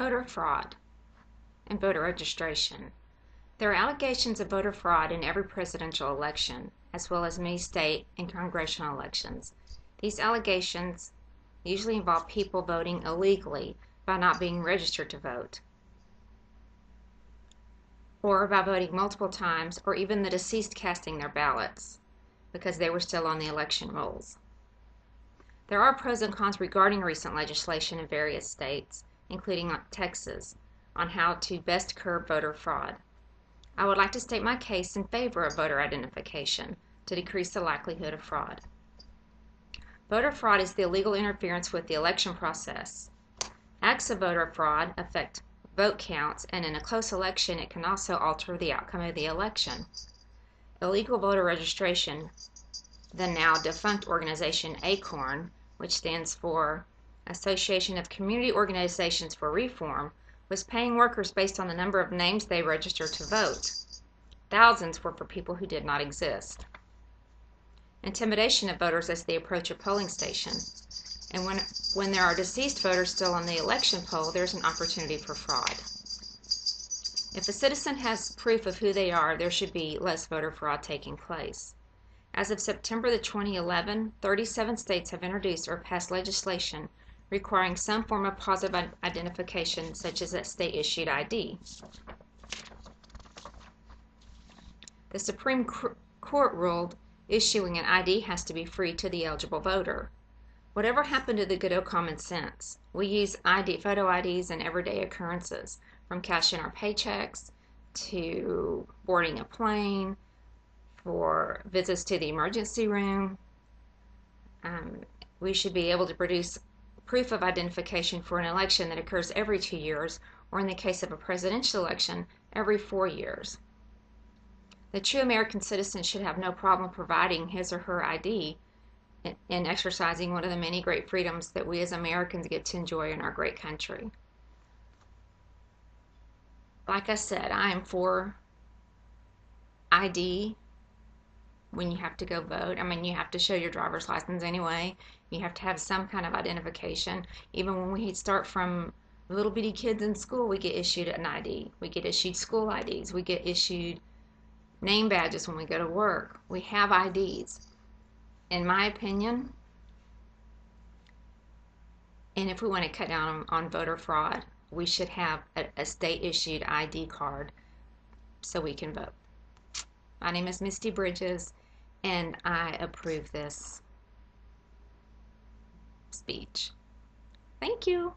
Voter fraud and voter registration. There are allegations of voter fraud in every presidential election, as well as many state and congressional elections. These allegations usually involve people voting illegally by not being registered to vote, or by voting multiple times, or even the deceased casting their ballots because they were still on the election rolls. There are pros and cons regarding recent legislation in various states, including Texas, on how to best curb voter fraud. I would like to state my case in favor of voter identification to decrease the likelihood of fraud. Voter fraud is the illegal interference with the election process. Acts of voter fraud affect vote counts, and in a close election, it can also alter the outcome of the election. Illegal voter registration, the now defunct organization ACORN, which stands for Association of Community Organizations for Reform, was paying workers based on the number of names they registered to vote. Thousands were for people who did not exist. Intimidation of voters as they approach a polling station. And when there are deceased voters still on the election poll, there's an opportunity for fraud. If a citizen has proof of who they are, there should be less voter fraud taking place. As of September 2011, 37 states have introduced or passed legislation requiring some form of positive identification, such as a state-issued ID. The Supreme Court ruled issuing an ID has to be free to the eligible voter. Whatever happened to the good old common sense? We use photo IDs in everyday occurrences, from cashing our paychecks to boarding a plane, for visits to the emergency room. We should be able to produce proof of identification for an election that occurs every 2 years, or in the case of a presidential election, every 4 years. The true American citizen should have no problem providing his or her ID in exercising one of the many great freedoms that we as Americans get to enjoy in our great country. Like I said, I am for ID when you have to go vote. I mean, you have to show your driver's license anyway. You have to have some kind of identification. Even when we start from little bitty kids in school, we get issued an ID. We get issued school IDs. We get issued name badges when we go to work. We have IDs. In my opinion, and if we want to cut down on voter fraud, we should have a state-issued ID card so we can vote. My name is Misty Bridges, and I approve this speech. Thank you.